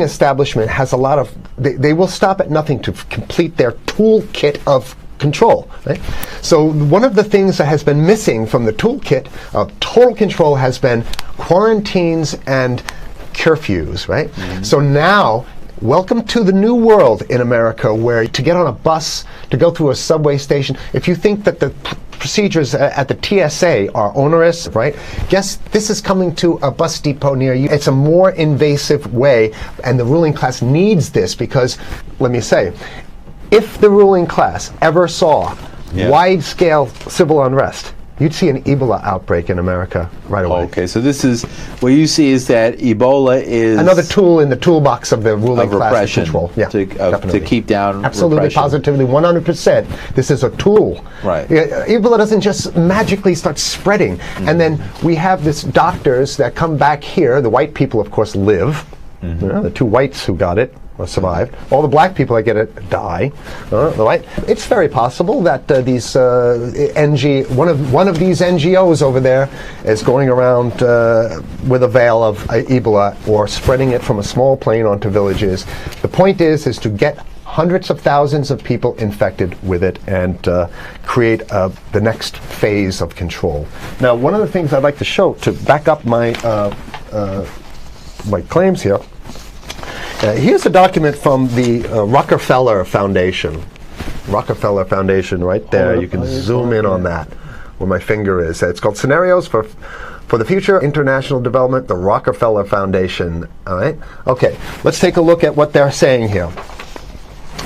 establishment has a lot of, they will stop at nothing to complete their toolkit of control. Right? So one of the things that has been missing from the toolkit of total control has been quarantines and curfews. Right? Mm-hmm. So now, welcome to the new world in America, where to get on a bus, to go through a subway station, if you think that the procedures at the TSA are onerous, right? Guess this is coming to a bus depot near you. It's a more invasive way, and the ruling class needs this because, let me say, if the ruling class ever saw wide-scale civil unrest, you'd see an Ebola outbreak in America right away. Okay, so this is, what you see is that Ebola is another tool in the toolbox of the ruling class control. Yeah, to keep down absolutely, repression. Positively, 100%. This is a tool. Right. Ebola doesn't just magically start spreading. Mm-hmm. And then we have this doctors that come back here. The white people, of course, live. Mm-hmm. You know, the two whites who got it survived. All the black people that get it die. Right? It's very possible that these one of these NGOs over there is going around with a veil of Ebola or spreading it from a small plane onto villages. The point is to get hundreds of thousands of people infected with it and create the next phase of control. Now, one of the things I'd like to show to back up my my claims here. Here's a document from the Rockefeller Foundation. Rockefeller Foundation, right there. You can zoom in on that, where my finger is. It's called Scenarios for the Future International Development, the Rockefeller Foundation. All right? Okay, let's take a look at what they're saying here.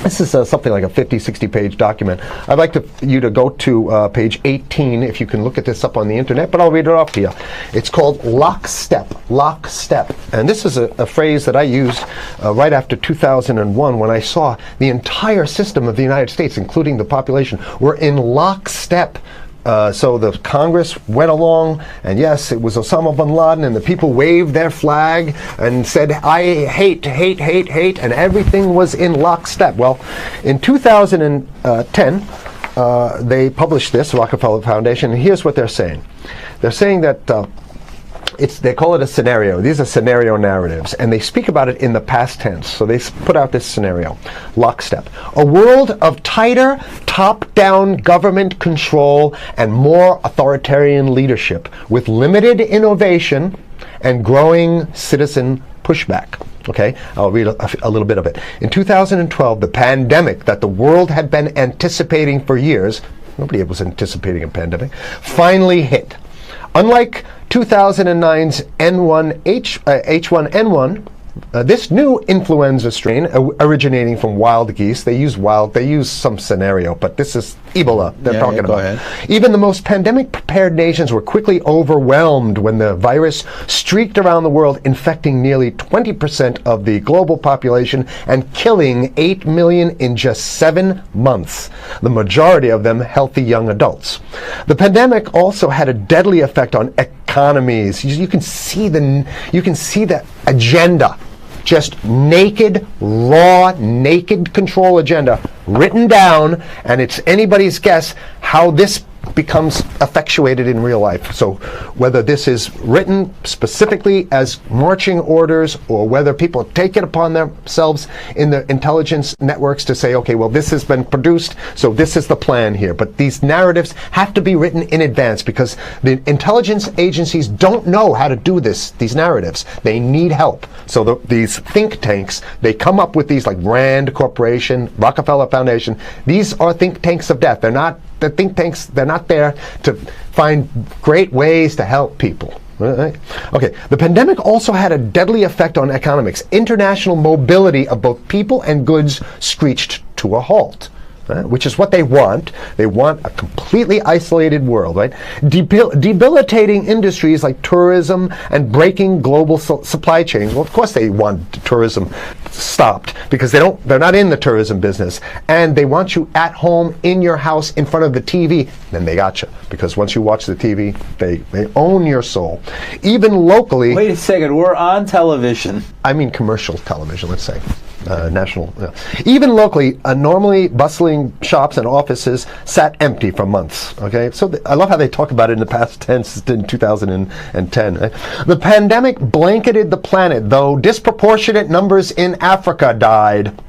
This is something like a 50, 60-page document. I'd like you to go to page 18, if you can look at this up on the internet, but I'll read it off to you. It's called lockstep, lockstep. And this is a phrase that I used right after 2001 when I saw the entire system of the United States, including the population, were in lockstep. So the Congress went along, and yes, it was Osama bin Laden, and the people waved their flag and said, I hate, hate, hate, hate, and everything was in lockstep. Well, in 2010, they published this, Rockefeller Foundation, and here's what they're saying. They're saying that they call it a scenario. These are scenario narratives, and they speak about it in the past tense. So they put out this scenario, lockstep. A world of tighter, top-down government control and more authoritarian leadership with limited innovation and growing citizen pushback. Okay, I'll read a little bit of it. In 2012, the pandemic that the world had been anticipating for years, nobody was anticipating a pandemic, finally hit. Unlike 2009's H1N1, this new influenza strain originating from wild geese, they use some scenario, but this is Ebola they're talking about. Ahead. Even the most pandemic-prepared nations were quickly overwhelmed when the virus streaked around the world, infecting nearly 20% of the global population and killing 8 million in just 7 months, the majority of them healthy young adults. The pandemic also had a deadly effect on economies. You can see the agenda. Just naked, raw, naked control agenda written down, and it's anybody's guess how this becomes effectuated in real life. So whether this is written specifically as marching orders or whether people take it upon themselves in the intelligence networks to say, okay, well, this has been produced, so this is the plan here. But these narratives have to be written in advance because the intelligence agencies don't know how to do these narratives. They need help. So these think tanks, they come up with these like Rand Corporation, Rockefeller Foundation. These are think tanks of death. They're not the think tanks, they're not there to find great ways to help people. Right? Okay, the pandemic also had a deadly effect on economics. International mobility of both people and goods screeched to a halt. Right? Which is what they want. They want a completely isolated world, right? Debilitating industries like tourism and breaking global supply chains. Well, of course they want tourism stopped because they're not in the tourism business, and they want you at home in your house in front of the TV, then they got you, because once you watch the TV, they own your soul. Even locally, Wait a second, we're on television. I mean commercial television, let's say. National. Even locally, normally bustling shops and offices sat empty for months. Okay, so I love how they talk about it in the past tense in 2010. Right? The pandemic blanketed the planet, though disproportionate numbers in Africa died.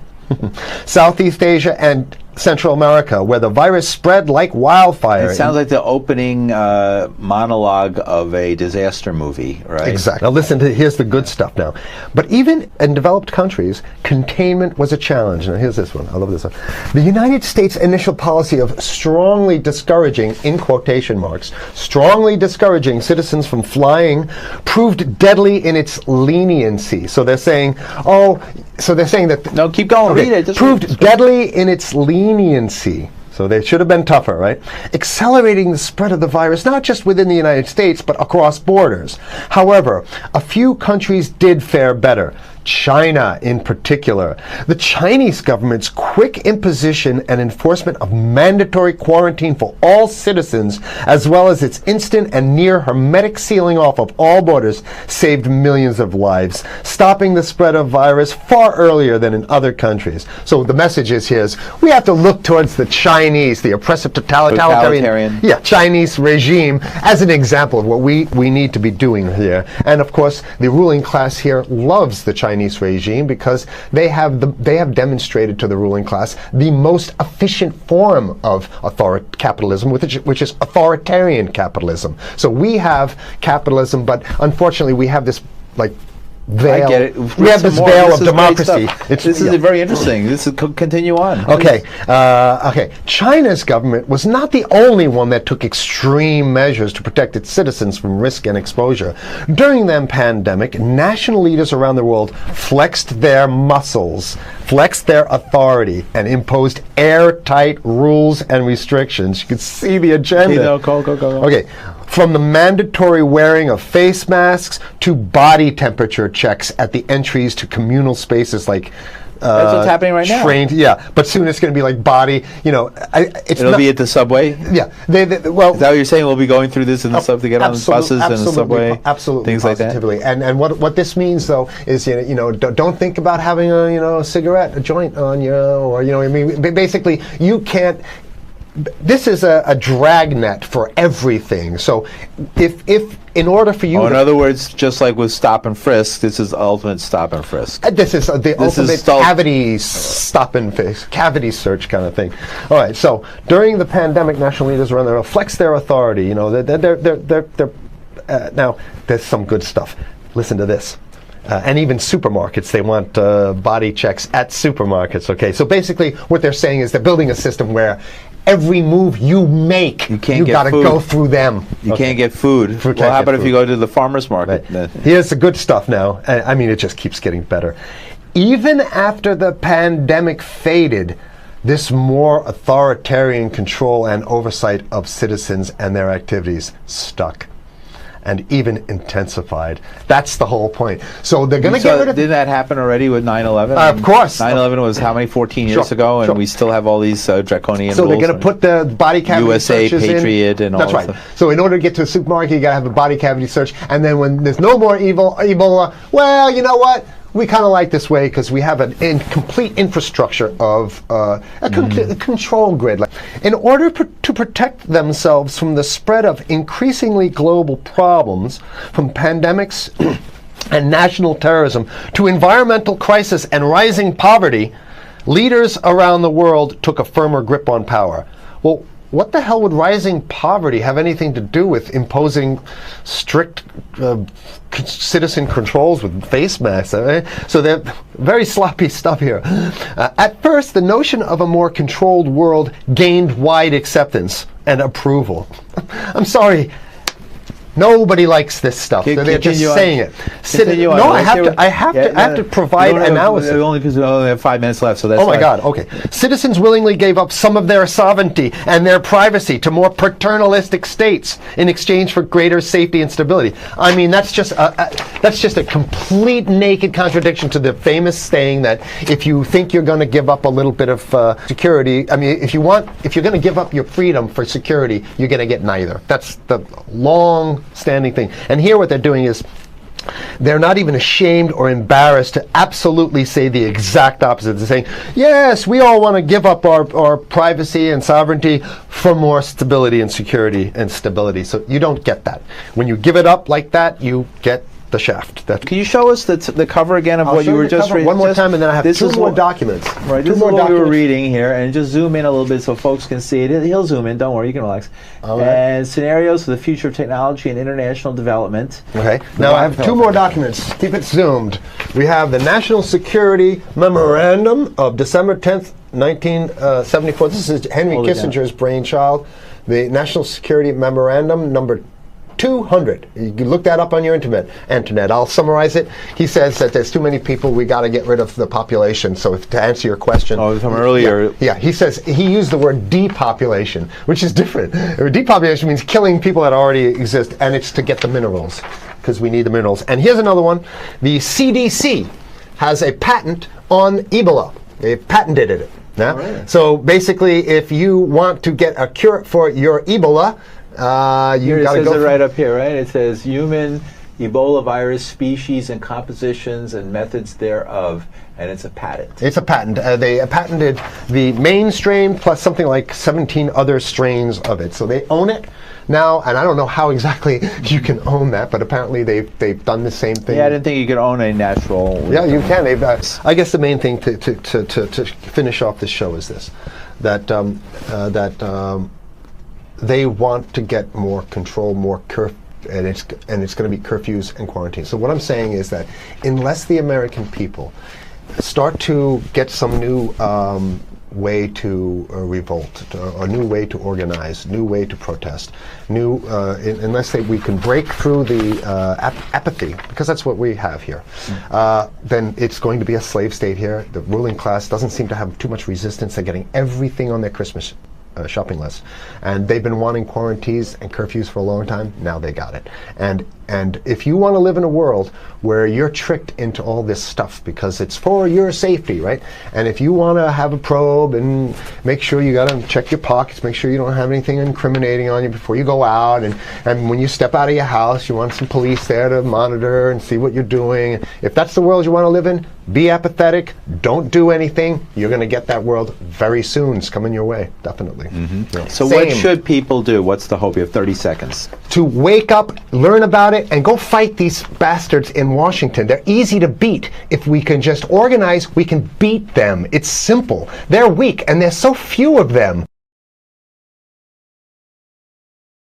Southeast Asia and Central America, where the virus spread like wildfire. It sounds like the opening monologue of a disaster movie, right? Exactly. Now listen, here's the good stuff now. But even in developed countries, containment was a challenge. Now here's this one. I love this one. The United States' initial policy of strongly discouraging, in quotation marks, strongly discouraging citizens from flying proved deadly in its leniency. So they're saying, that... No, keep going. Okay, Read it. Just proved deadly in its leniency. So they should have been tougher, right? Accelerating the spread of the virus, not just within the United States, but across borders. However, a few countries did fare better. China in particular. The Chinese government's quick imposition and enforcement of mandatory quarantine for all citizens, as well as its instant and near hermetic sealing off of all borders, saved millions of lives, stopping the spread of virus far earlier than in other countries. So the message is here is we have to look towards the Chinese, the oppressive totalitarian Chinese regime as an example of what we need to be doing here. And of course, the ruling class here loves the Chinese regime because they have demonstrated to the ruling class the most efficient form of capitalism, which is authoritarian capitalism. So we have capitalism, but unfortunately we have this veil. I get it. We have this veil of democracy. This is very interesting. This is continue on. Okay. China's government was not the only one that took extreme measures to protect its citizens from risk and exposure. During the pandemic, national leaders around the world flexed their muscles, flexed their authority, and imposed airtight rules and restrictions. You can see the agenda. Go. Okay. From the mandatory wearing of face masks to body temperature checks at the entries to communal spaces like that's what's happening right now. Yeah, but soon it's going to be like body. It'll be at the subway. Yeah, is that what you're saying? We'll be going through this in the sub to get on the buses and the subway, things like that. And what this means though is don't think about having a cigarette, a joint on you, or basically you can't. This is a dragnet for everything. So if in order for you in other words, just like with stop and frisk, this is ultimate stop and frisk. This is the ultimate cavity stop and frisk, cavity search kind of thing. All right, so during the pandemic, national leaders around the world flex their authority. Now there's some good stuff. Listen to this. And even supermarkets, they want body checks at supermarkets. Okay, so basically what they're saying is they're building a system where every move you make, you got to go through them. You can't get food. Well, how about if you go to the farmer's market? Right. Here's the good stuff now. I mean, it just keeps getting better. Even after the pandemic faded, this more authoritarian control and oversight of citizens and their activities stuck. And even intensified. That's the whole point. So they're going to get rid of... Did that happen already with 9/11? Of course. 9/11 was how many, 14 years ago? And we still have all these draconian rules. So they're going to put the body cavity USA searches Patriot and all that. That's right. So in order to get to a supermarket, you got to have a body cavity search. And then when there's no more Ebola, well, you know what? We kind of like this way because we have an complete infrastructure of a control grid. In order to protect themselves from the spread of increasingly global problems, from pandemics and national terrorism to environmental crisis and rising poverty, leaders around the world took a firmer grip on power. Well, what the hell would rising poverty have anything to do with imposing strict citizen controls with face masks? So they're very sloppy stuff here. At first, the notion of a more controlled world gained wide acceptance and approval. I'm sorry. Nobody likes this stuff. They're just saying it. No, I have to provide analysis. Only because we only have 5 minutes left, so that's. Oh my God. Okay. Citizens willingly gave up some of their sovereignty and their privacy to more paternalistic states in exchange for greater safety and stability. I mean, that's just a complete naked contradiction to the famous saying that if you think you're going to give up a little bit of security, I mean, if you're going to give up your freedom for security, you're going to get neither. That's the long-standing thing. And here what they're doing is they're not even ashamed or embarrassed to absolutely say the exact opposite. They're saying, yes, we all want to give up our privacy and sovereignty for more stability and security and stability. So you don't get that. When you give it up like that, you get the shaft. Can you show us the cover again of what you were just reading? One more time, and then I have two more documents. Right, this is what we were reading here, and just zoom in a little bit so folks can see it. He'll zoom in, don't worry, you can relax. All right. And scenarios for the future of technology and international development. Okay, now I have two more documents. Keep it zoomed. We have the National Security Memorandum of December 10th, 1974. This is Henry Kissinger's brainchild. The National Security Memorandum number 200. You can look that up on your internet. I'll summarize it. He says that there's too many people, we got to get rid of the population. So to answer your question. Oh, from earlier. Yeah, he says, he used the word depopulation, which is different. Depopulation means killing people that already exist, and it's to get the minerals, because we need the minerals. And here's another one. The CDC has a patent on Ebola. They patented it. Yeah? Right. So basically, if you want to get a cure for your Ebola, you got to go. It right up here, right? It says human Ebola virus species and compositions and methods thereof, and it's a patent. It's a patent. They patented the main strain plus something like 17 other strains of it. So they own it now, and I don't know how exactly you can own that, but apparently they've done the same thing. Yeah, I didn't think you could own a natural. Yeah, you can. I guess the main thing to finish off this show is this: that they want to get more control, more and it's going to be curfews and quarantines. So what I'm saying is that unless the American people start to get some new way to revolt, a new way to organize, new way to protest, unless we can break through the apathy, because that's what we have here, then it's going to be a slave state here. The ruling class doesn't seem to have too much resistance. They're getting everything on their Christmas shopping list, and they've been wanting quarantines and curfews for a long time. Now they got it. And if you want to live in a world where you're tricked into all this stuff because it's for your safety, right? And if you want to have a probe and make sure you got to check your pockets, make sure you don't have anything incriminating on you before you go out, and when you step out of your house, you want some police there to monitor and see what you're doing. If that's the world you want to live in, be apathetic, don't do anything. You're going to get that world very soon. It's coming your way, definitely. Mm-hmm. Yeah. So what should people do? What's the hope? You have 30 seconds. To wake up, learn about it, and go fight these bastards in Washington. They're easy to beat. If we can just organize, we can beat them. It's simple. They're weak, and there's so few of them.